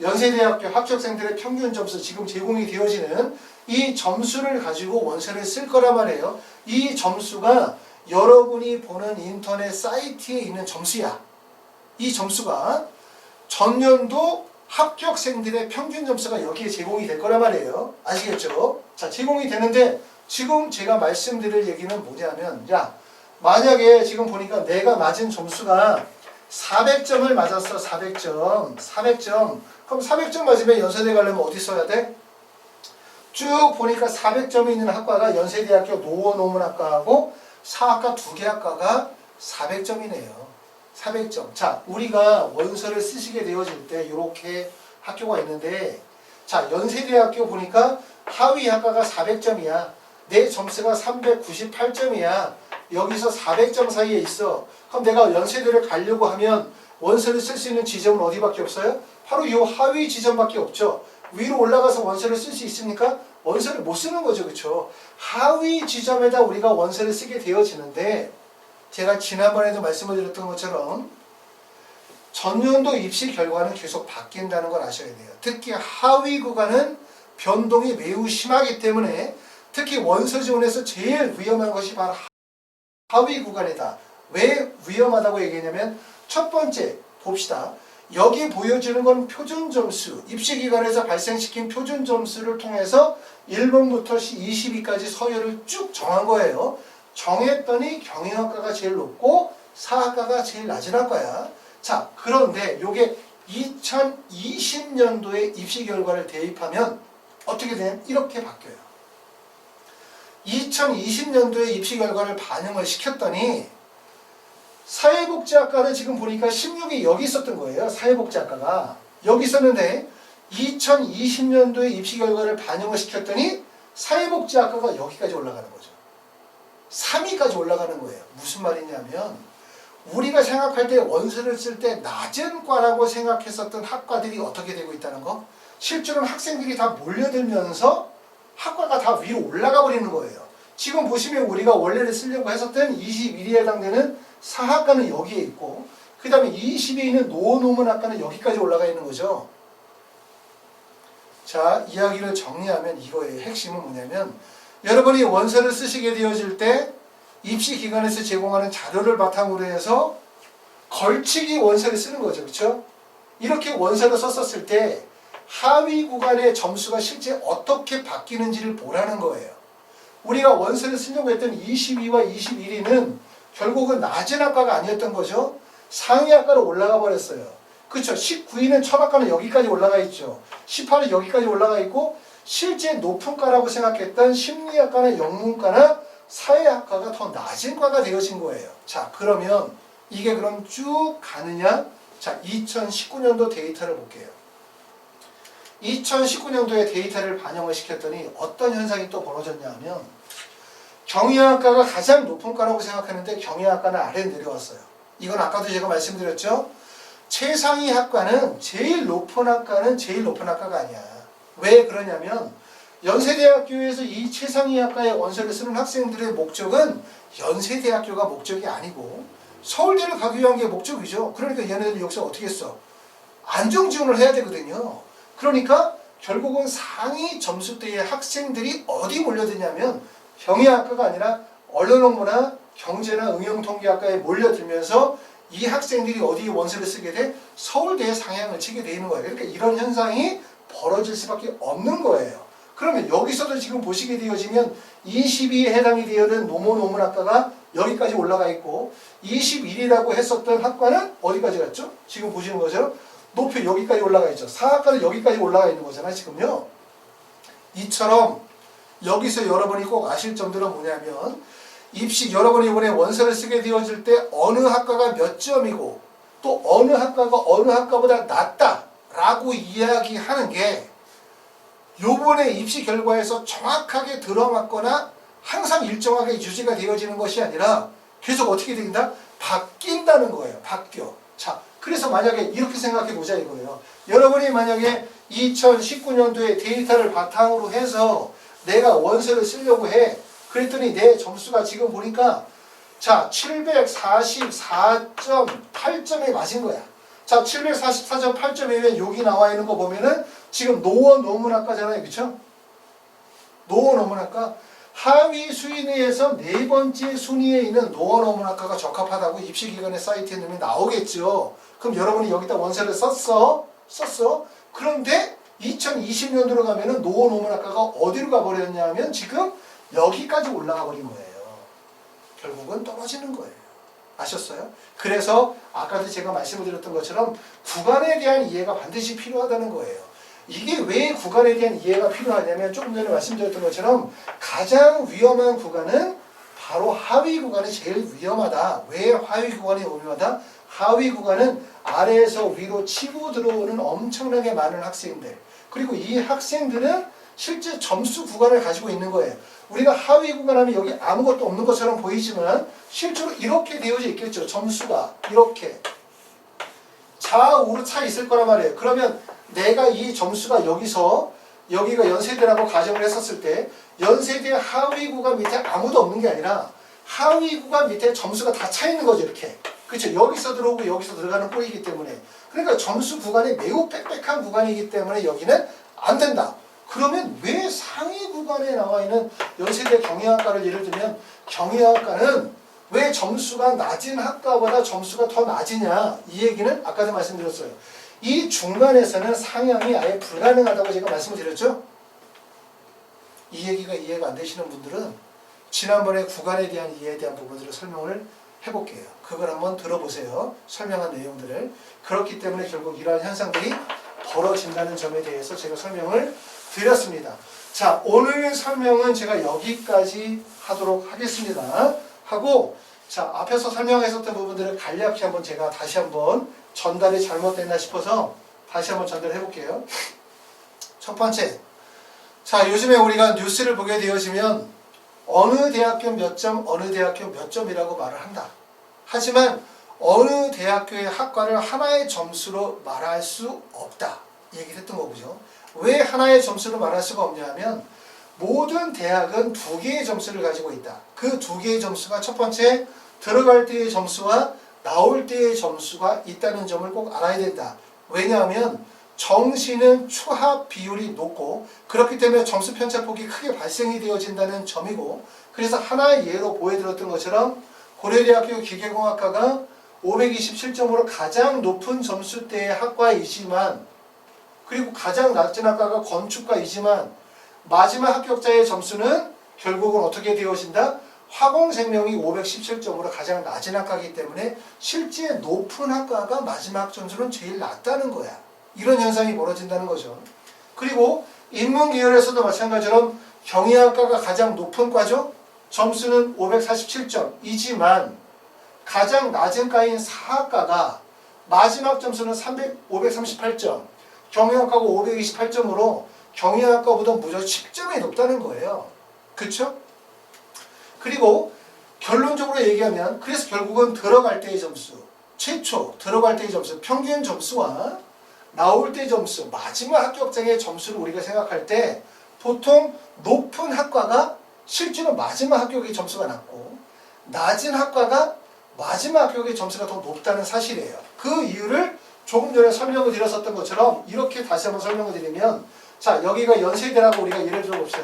S1: 연세대학교 합격생들의 평균 점수 지금 제공이 되어지는 이 점수를 가지고 원서를 쓸 거란 말이에요. 이 점수가 여러분이 보는 인터넷 사이트에 있는 점수야. 이 점수가 전년도 합격생들의 평균 점수가 여기에 제공이 될 거란 말이에요. 아시겠죠? 자, 제공이 되는데 지금 제가 말씀드릴 얘기는 뭐냐면, 야, 만약에 지금 보니까 내가 맞은 점수가 400점을 맞았어. 400점. 400점. 그럼 400점 맞으면 연세대 가려면 어디 써야 돼? 쭉 보니까 400점이 있는 학과가 연세대학교 노원노문학과하고 사학과 두 개 학과가 400점이네요. 400점. 자, 우리가 원서를 쓰시게 되어질 때 이렇게 학교가 있는데, 자, 연세대학교 보니까 하위 학과가 400점이야. 내 점수가 398점이야. 여기서 400점 사이에 있어. 그럼 내가 연세대를 가려고 하면 원서를 쓸 수 있는 지점은 어디밖에 없어요? 바로 이 하위 지점밖에 없죠. 위로 올라가서 원서를 쓸 수 있습니까? 원서를 못 쓰는 거죠. 그렇죠? 하위 지점에다 우리가 원서를 쓰게 되어지는데, 제가 지난번에도 말씀을 드렸던 것처럼 전년도 입시 결과는 계속 바뀐다는 걸 아셔야 돼요. 특히 하위 구간은 변동이 매우 심하기 때문에 특히 원서 지원에서 제일 위험한 것이 바로 하위 구간이다. 왜 위험하다고 얘기했냐면, 첫 번째 봅시다. 여기 보여지는 건 표준 점수, 입시기관에서 발생시킨 표준 점수를 통해서 1번부터 22까지 서열을 쭉 정한 거예요. 정했더니 경영학과가 제일 높고 사학과가 제일 낮은 학과야. 자, 그런데 요게 2020년도에 입시 결과를 대입하면 어떻게 되냐면 이렇게 바뀌어요. 2020년도에 입시 결과를 반영을 시켰더니 사회복지학과는 지금 보니까 16이 여기 있었던 거예요. 사회복지학과가 여기 있었는데 2020년도에 입시 결과를 반영을 시켰더니 사회복지학과가 여기까지 올라가는 거죠. 3위까지 올라가는 거예요. 무슨 말이냐면 우리가 생각할 때 원서를 쓸 때 낮은 과라고 생각했었던 학과들이 어떻게 되고 있다는 거? 실제로는 학생들이 다 몰려들면서 학과가 다 위로 올라가 버리는 거예요. 지금 보시면 우리가 원래를 쓰려고 했었던 21위에 해당되는 사학과는 여기에 있고, 그 다음에 20위에 있는 노노문학과는 여기까지 올라가 있는 거죠. 자, 이야기를 정리하면 이거예요. 핵심은 뭐냐면, 여러분이 원서를 쓰시게 되어질 때 입시기관에서 제공하는 자료를 바탕으로 해서 걸치기 원서를 쓰는 거죠. 그렇죠? 이렇게 원서를 썼었을 때 하위 구간의 점수가 실제 어떻게 바뀌는지를 보라는 거예요. 우리가 원서를 쓰려고 했던 22와 21위는 결국은 낮은 학과가 아니었던 거죠. 상위 학과로 올라가 버렸어요. 그렇죠? 19위는 첫 학과는 여기까지 올라가 있죠. 18은 여기까지 올라가 있고, 실제 높은 과라고 생각했던 심리학과나 영문과나 사회학과가 더 낮은 과가 되어진 거예요. 자, 그러면 이게 그럼 쭉 가느냐? 자, 2019년도 데이터를 볼게요. 2019년도에 데이터를 반영을 시켰더니 어떤 현상이 또 벌어졌냐 하면, 경영학과가 가장 높은 과라고 생각하는데 경영학과는 아래로 내려왔어요. 이건 아까도 제가 말씀드렸죠. 최상위 학과는 제일 높은 학과가 아니야. 왜 그러냐면 연세대학교에서 이 최상위 학과의 원서를 쓰는 학생들의 목적은 연세대학교가 목적이 아니고 서울대를 가기 위한 게 목적이죠. 그러니까 얘네들 여기서 어떻게 했어? 안정지원을 해야 되거든요. 그러니까 결국은 상위 점수대의 학생들이 어디 몰려드냐면 경영학과가 아니라 언론홍보나 경제나 응용통계학과에 몰려들면서 이 학생들이 어디에 원서를 쓰게 돼? 서울대에 상향을 치게 되는 거예요. 그러니까 이런 현상이 벌어질 수밖에 없는 거예요. 그러면 여기서도 지금 보시게 되어지면 22에 해당이 되는 노문학과가 여기까지 올라가 있고, 21이라고 했었던 학과는 어디까지 갔죠? 지금 보시는 것처럼 높이 여기까지 올라가 있죠. 사학과는 여기까지 올라가 있는 거잖아요. 지금요. 이처럼 여기서 여러분이 꼭 아실 점들은 뭐냐면 입시 여러분이 이번에 원서를 쓰게 되어질 때 어느 학과가 몇 점이고 또 어느 학과가 어느 학과보다 낫다라고 이야기하는 게 요번에 입시 결과에서 정확하게 들어맞거나 항상 일정하게 유지가 되어지는 것이 아니라 계속 어떻게 된다? 바뀐다는 거예요. 바뀌어. 자, 그래서 만약에 이렇게 생각해 보자 이거예요. 여러분이 만약에 2019년도에 데이터를 바탕으로 해서 내가 원서를 쓰려고 해. 그랬더니 내 점수가 지금 보니까 자 744.8점이 맞은 거야. 자 744.8점이면 여기 나와 있는 거 보면은 지금 노원 논문학과잖아요. 그쵸? 노원 논문학과 하위 순위에서 네 번째 순위에 있는 노원 논문학과가 적합하다고 입시기관의 사이트에 넣으면 나오겠죠. 그럼 여러분이 여기다 원서를 썼어. 그런데 2020년도로 가면은 노원 논문학과가 어디로 가버렸냐 하면 지금 여기까지 올라가 버린 거예요. 결국은 떨어지는 거예요. 아셨어요? 그래서 아까도 제가 말씀을 드렸던 것처럼 구간에 대한 이해가 반드시 필요하다는 거예요. 이게 왜 구간에 대한 이해가 필요하냐면 조금 전에 말씀드렸던 것처럼 가장 위험한 구간은 바로 하위 구간이 제일 위험하다. 왜 하위 구간이 위험하다? 하위 구간은 아래에서 위로 치고 들어오는 엄청나게 많은 학생들, 그리고 이 학생들은 실제 점수 구간을 가지고 있는 거예요. 우리가 하위 구간 하면 여기 아무것도 없는 것처럼 보이지만 실제로 이렇게 되어져 있겠죠. 점수가 이렇게 좌우로 차 있을 거란 말이에요. 그러면 내가 이 점수가 여기가 연세대라고 가정을 했었을 때 연세대 하위 구간 밑에 아무도 없는 게 아니라 하위 구간 밑에 점수가 다 차 있는 거죠. 이렇게. 그렇죠. 여기서 들어오고 여기서 들어가는 꼴이기 때문에. 그러니까 점수 구간이 매우 빽빽한 구간이기 때문에 여기는 안 된다. 그러면 왜 상위 구간에 나와 있는 연세대 경영학과를 예를 들면 경영학과는 왜 점수가 낮은 학과보다 점수가 더 낮으냐? 이 얘기는 아까도 말씀드렸어요. 이 중간에서는 상향이 아예 불가능하다고 제가 말씀을 드렸죠? 이 얘기가 이해가 안 되시는 분들은 지난번에 구간에 대한 이해에 대한 부분들을 설명을 해볼게요. 그걸 한번 들어보세요. 설명한 내용들을. 그렇기 때문에 결국 이러한 현상들이 벌어진다는 점에 대해서 제가 설명을 드렸습니다. 자, 오늘 설명은 제가 여기까지 하도록 하겠습니다. 하고 자, 앞에서 설명했었던 부분들을 간략히 한번 제가 다시 한번 전달이 잘못됐나 싶어서 다시 한번 전달해 볼게요. 첫 번째, 자, 요즘에 우리가 뉴스를 보게 되어지면 어느 대학교 몇 점, 어느 대학교 몇 점이라고 말을 한다. 하지만 어느 대학교의 학과를 하나의 점수로 말할 수 없다. 얘기를 했던 거죠. 왜 하나의 점수로 말할 수가 없냐 하면 모든 대학은 두 개의 점수를 가지고 있다. 그 두 개의 점수가 첫 번째 들어갈 때의 점수와 나올 때의 점수가 있다는 점을 꼭 알아야 된다. 왜냐하면 정시는 추합 비율이 높고 그렇기 때문에 점수 편차폭이 크게 발생이 되어진다는 점이고, 그래서 하나의 예로 보여드렸던 것처럼 고려대학교 기계공학과가 527점으로 가장 높은 점수대의 학과이지만, 그리고 가장 낮은 학과가 건축과이지만 마지막 합격자의 점수는 결국은 어떻게 되어진다? 화공생명이 517점으로 가장 낮은 학과이기 때문에 실제 높은 학과가 마지막 점수는 제일 낮다는 거야. 이런 현상이 벌어진다는 거죠. 그리고 인문계열에서도 마찬가지로 경희학과가 가장 높은 과죠. 점수는 547점이지만 가장 낮은 과인 사학과가 마지막 점수는 538점, 경희학과가 528점으로 경희학과보다 무려 10점이 높다는 거예요. 그렇죠? 그리고 결론적으로 얘기하면 그래서 결국은 들어갈 때의 점수, 최초 들어갈 때의 점수, 평균 점수와 나올 때 점수, 마지막 합격장의 점수를 우리가 생각할 때 보통 높은 학과가 실제로 마지막 합격의 점수가 낮고 낮은 학과가 마지막 합격의 점수가 더 높다는 사실이에요. 그 이유를 조금 전에 설명을 드렸었던 것처럼 이렇게 다시 한번 설명을 드리면, 자, 여기가 연세대라고 우리가 예를 들어 봅시다.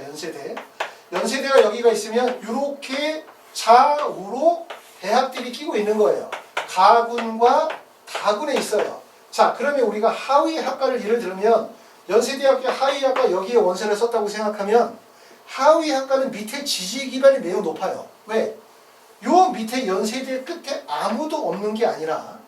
S1: 연세대가 여기가 있으면 이렇게 좌우로 대학들이 끼고 있는 거예요. 가군과 다군에 있어요. 자, 그러면 우리가 하위 학과를 예를 들면 연세대학교 하위 학과 여기에 원서를 썼다고 생각하면 하위 학과는 밑에 지지 기반이 매우 높아요. 왜? 요 밑에 연세대 끝에 아무도 없는 게 아니라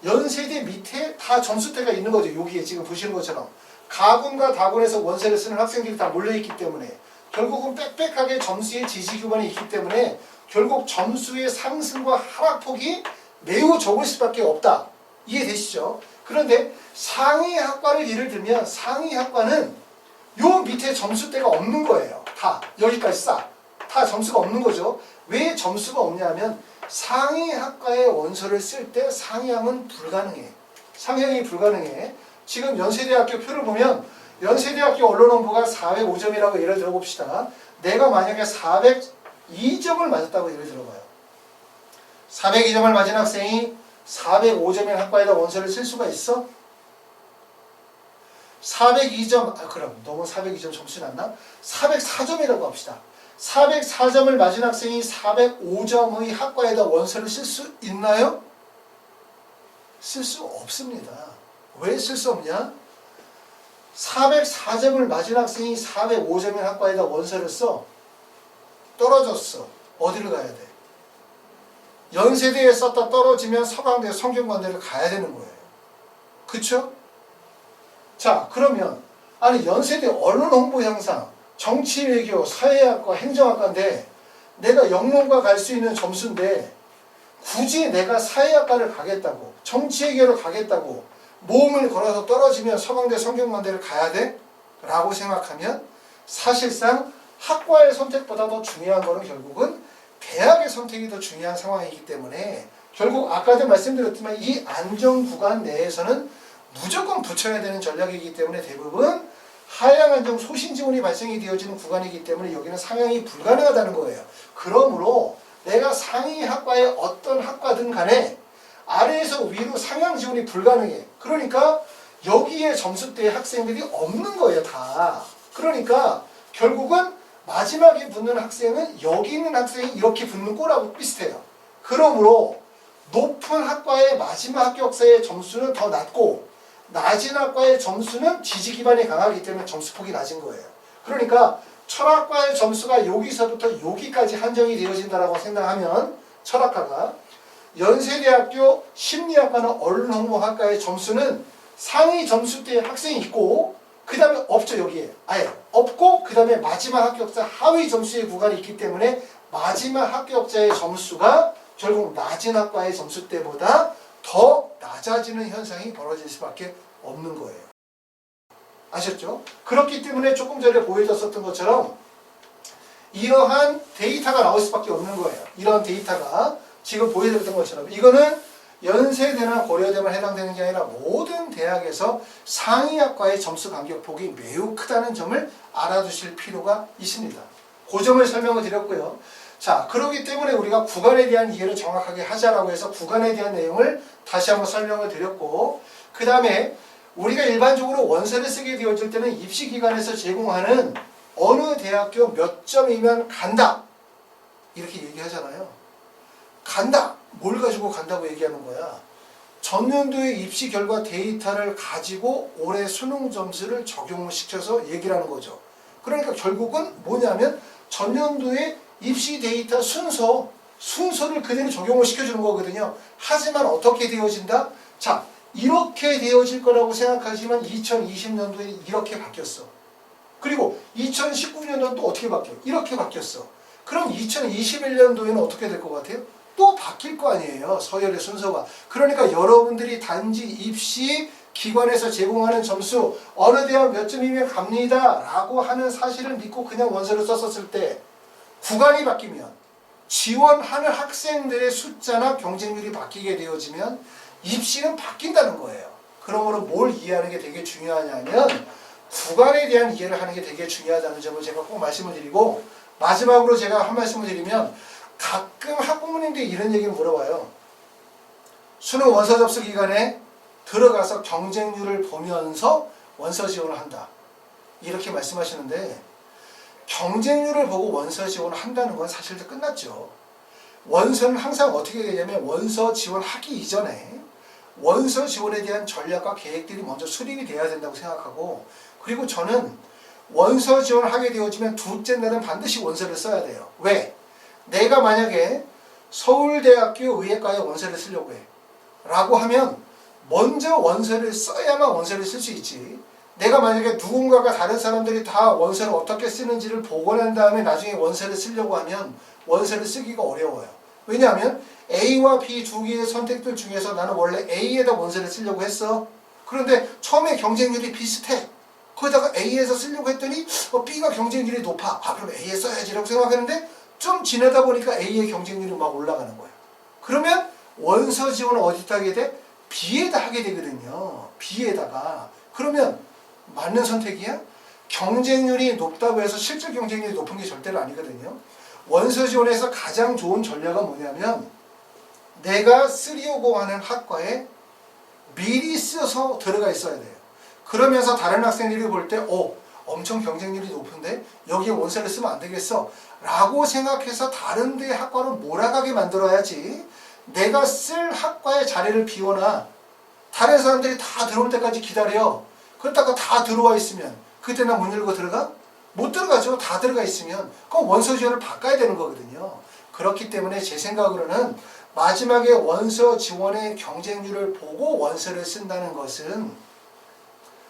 S1: 연세대 밑에 다 점수대가 있는 거죠. 여기에 지금 보시는 것처럼 가군과 다군에서 원서를 쓰는 학생들이 다 몰려있기 때문에 결국은 빽빽하게 점수의 지지 기반이 있기 때문에 결국 점수의 상승과 하락폭이 매우 적을 수밖에 없다. 이해되시죠? 그런데 상위 학과를 예를 들면 상위 학과는 요 밑에 점수대가 없는 거예요. 다 여기까지 싹 다 점수가 없는 거죠. 왜 점수가 없냐면 상위 학과의 원서를 쓸 때 상향은 불가능해. 상향이 불가능해. 지금 연세대학교 표를 보면 연세대학교 언론홍보가 405점이라고 예를 들어봅시다. 내가 만약에 402점을 맞았다고 예를 들어봐요. 402점을 맞은 학생이 405점의 학과에다 원서를 쓸 수가 있어? 402점, 그럼 너무 402점 점수 났나? 404점이라고 합시다. 404점을 맞은 학생이 405점의 학과에다 원서를 쓸 수 있나요? 쓸 수 없습니다. 왜 쓸 수 없냐? 404점을 맞은 학생이 405점의 학과에다 원서를 써. 떨어졌어. 어디를 가야 돼? 연세대에 썼다 떨어지면 서강대, 성균관대를 가야 되는 거예요. 그쵸? 자, 그러면 아니 연세대 언론홍보 향상 정치외교, 사회학과, 행정학과인데 내가 영문과 갈 수 있는 점수인데 굳이 내가 사회학과를 가겠다고 정치외교를 가겠다고 모험을 걸어서 떨어지면 서강대, 성균관대를 가야 돼? 라고 생각하면 사실상 학과의 선택보다 더 중요한 거는 결국은 대학의 선택이 더 중요한 상황이기 때문에 결국 아까도 말씀드렸지만 이 안정 구간 내에서는 무조건 붙여야 되는 전략이기 때문에 대부분 하향 안정 소신 지원이 발생이 되어지는 구간이기 때문에 여기는 상향이 불가능하다는 거예요. 그러므로 내가 상위 학과의 어떤 학과든 간에 아래에서 위로 상향 지원이 불가능해. 그러니까 여기에 점수대의 학생들이 없는 거예요, 다. 그러니까 결국은 마지막에 붙는 학생은 여기 있는 학생이 이렇게 붙는 꼴하고 비슷해요. 그러므로 높은 학과의 마지막 합격자의 점수는 더 낮고 낮은 학과의 점수는 지지 기반이 강하기 때문에 점수폭이 낮은 거예요. 그러니까 철학과의 점수가 여기서부터 여기까지 한정이 되어진다라고 생각하면 철학과가 연세대학교 심리학과나 언론홍보학과의 점수는 상위 점수대의 학생이 있고 그 다음에 없죠. 여기에 아예 없고 그 다음에 마지막 합격자 하위 점수의 구간이 있기 때문에 마지막 합격자의 점수가 결국 낮은 학과의 점수대보다 더 낮아지는 현상이 벌어질 수밖에 없는 거예요. 아셨죠? 그렇기 때문에 조금 전에 보여줬었던 것처럼 이러한 데이터가 나올 수밖에 없는 거예요. 이런 데이터가 지금 보여드렸던 것처럼 이거는 연세대나 고려대만 해당되는 게 아니라 모든 대학에서 상위학과의 점수 간격폭이 매우 크다는 점을 알아두실 필요가 있습니다. 그 점을 설명을 드렸고요. 자, 그렇기 때문에 우리가 구간에 대한 이해를 정확하게 하자라고 해서 구간에 대한 내용을 다시 한번 설명을 드렸고 그 다음에 우리가 일반적으로 원서를 쓰게 되어질 때는 입시기관에서 제공하는 어느 대학교 몇 점이면 간다 이렇게 얘기하잖아요. 간다! 뭘 가지고 간다고 얘기하는 거야? 전년도의 입시 결과 데이터를 가지고 올해 수능 점수를 적용을 시켜서 얘기를 하는 거죠. 그러니까 결국은 뭐냐면 전년도의 입시 데이터 순서를 그대로 적용을 시켜주는 거거든요. 하지만 어떻게 되어진다? 자, 이렇게 되어질 거라고 생각하지만 2020년도에 이렇게 바뀌었어. 그리고 2019년도는 또 어떻게 바뀌어? 이렇게 바뀌었어. 그럼 2021년도에는 어떻게 될 것 같아요? 또 바뀔 거 아니에요. 서열의 순서가. 그러니까 여러분들이 단지 입시 기관에서 제공하는 점수 어느 대학 몇 점이면 갑니다 라고 하는 사실을 믿고 그냥 원서를 썼었을 때 구간이 바뀌면 지원하는 학생들의 숫자나 경쟁률이 바뀌게 되어지면 입시는 바뀐다는 거예요. 그러므로 뭘 이해하는 게 되게 중요하냐면 구간에 대한 이해를 하는 게 되게 중요하다는 점을 제가 꼭 말씀을 드리고 마지막으로 제가 한 말씀을 드리면 가끔 학부모님들이 이런 얘기를 물어봐요. 수능 원서 접수 기간에 들어가서 경쟁률을 보면서 원서 지원을 한다. 이렇게 말씀하시는데 경쟁률을 보고 원서 지원을 한다는 건 사실 끝났죠. 원서는 항상 어떻게 되냐면 원서 지원하기 이전에 원서 지원에 대한 전략과 계획들이 먼저 수립이 돼야 된다고 생각하고 그리고 저는 원서 지원을 하게 되어지면 둘째 날은 반드시 원서를 써야 돼요. 왜? 내가 만약에 서울대학교 의예과에 원서를 쓰려고 해 라고 하면 먼저 원서를 써야만 원서를 쓸 수 있지. 내가 만약에 누군가가 다른 사람들이 다 원서를 어떻게 쓰는지를 보고 난 다음에 나중에 원서를 쓰려고 하면 원서를 쓰기가 어려워요. 왜냐하면 A와 B 두 개의 선택들 중에서 나는 원래 A에다 원서를 쓰려고 했어. 그런데 처음에 경쟁률이 비슷해. 거기다가 A에서 쓰려고 했더니 B가 경쟁률이 높아. 그럼 A에 써야지라고 생각했는데 좀 지내다 보니까 A의 경쟁률이 막 올라가는 거야. 그러면 원서 지원을 어디다 하게 돼? B에다 하게 되거든요. B에다가. 그러면 맞는 선택이야? 경쟁률이 높다고 해서 실질 경쟁률이 높은 게 절대로 아니거든요. 원서 지원에서 가장 좋은 전략은 뭐냐면 내가 쓰려고 하는 학과에 미리 써서 들어가 있어야 돼요. 그러면서 다른 학생들이 볼 때 엄청 경쟁률이 높은데 여기에 원서를 쓰면 안 되겠어 라고 생각해서 다른 데 학과로 몰아가게 만들어야지. 내가 쓸 학과의 자리를 비워놔. 다른 사람들이 다 들어올 때까지 기다려. 그러다가 다 들어와 있으면 그때 나 문 열고 들어가? 못 들어가죠. 다 들어가 있으면. 그럼 원서 지원을 바꿔야 되는 거거든요. 그렇기 때문에 제 생각으로는 마지막에 원서 지원의 경쟁률을 보고 원서를 쓴다는 것은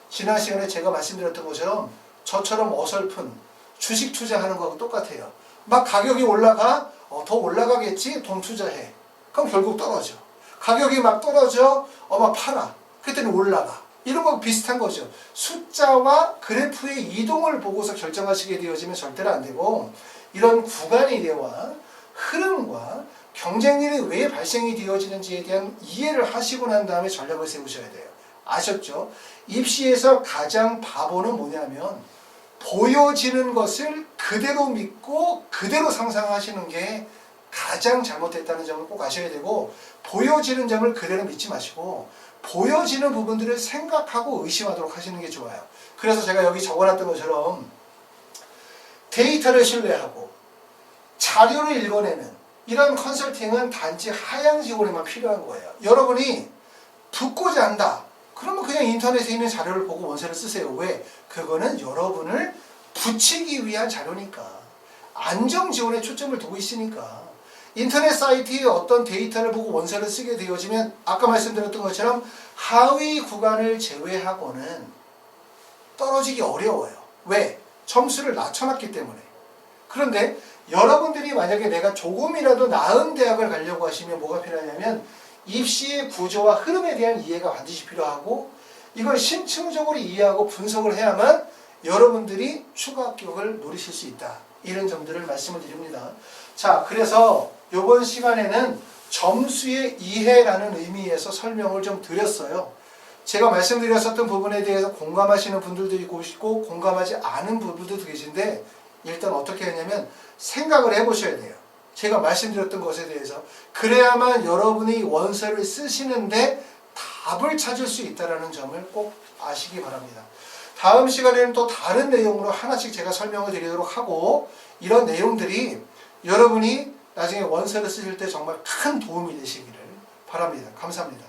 S1: 지난 시간에 제가 말씀드렸던 것처럼 저처럼 어설픈 주식 투자하는 거하고 똑같아요. 막 가격이 올라가? 더 올라가겠지? 돈 투자해. 그럼 결국 떨어져. 가격이 막 떨어져? 막 팔아. 그때는 올라가. 이런 거 비슷한 거죠. 숫자와 그래프의 이동을 보고서 결정하시게 되어지면 절대로 안 되고 이런 구간의 대화, 흐름과 경쟁률이 왜 발생이 되어지는지에 대한 이해를 하시고 난 다음에 전략을 세우셔야 돼요. 아셨죠? 입시에서 가장 바보는 뭐냐면 보여지는 것을 그대로 믿고 그대로 상상하시는 게 가장 잘못됐다는 점을 꼭 아셔야 되고 보여지는 점을 그대로 믿지 마시고 보여지는 부분들을 생각하고 의심하도록 하시는 게 좋아요. 그래서 제가 여기 적어놨던 것처럼 데이터를 신뢰하고 자료를 읽어내는 이런 컨설팅은 단지 하향 지원에만 필요한 거예요. 여러분이 듣고자 한다. 그러면 그냥 인터넷에 있는 자료를 보고 원서를 쓰세요. 왜? 그거는 여러분을 붙이기 위한 자료니까. 안정 지원에 초점을 두고 있으니까. 인터넷 사이트에 어떤 데이터를 보고 원서를 쓰게 되어지면 아까 말씀드렸던 것처럼 하위 구간을 제외하고는 떨어지기 어려워요. 왜? 점수를 낮춰놨기 때문에. 그런데 여러분들이 만약에 내가 조금이라도 나은 대학을 가려고 하시면 뭐가 필요하냐면 입시의 구조와 흐름에 대한 이해가 반드시 필요하고 이걸 심층적으로 이해하고 분석을 해야만 여러분들이 추가 합격을 노리실 수 있다. 이런 점들을 말씀을 드립니다. 자, 그래서 이번 시간에는 점수의 이해라는 의미에서 설명을 좀 드렸어요. 제가 말씀드렸었던 부분에 대해서 공감하시는 분들도 있고 공감하지 않은 분들도 계신데 일단 어떻게 하냐면 생각을 해보셔야 돼요. 제가 말씀드렸던 것에 대해서. 그래야만 여러분이 원서를 쓰시는데 답을 찾을 수 있다는 점을 꼭 아시기 바랍니다. 다음 시간에는 또 다른 내용으로 하나씩 제가 설명을 드리도록 하고 이런 내용들이 여러분이 나중에 원서를 쓰실 때 정말 큰 도움이 되시기를 바랍니다. 감사합니다.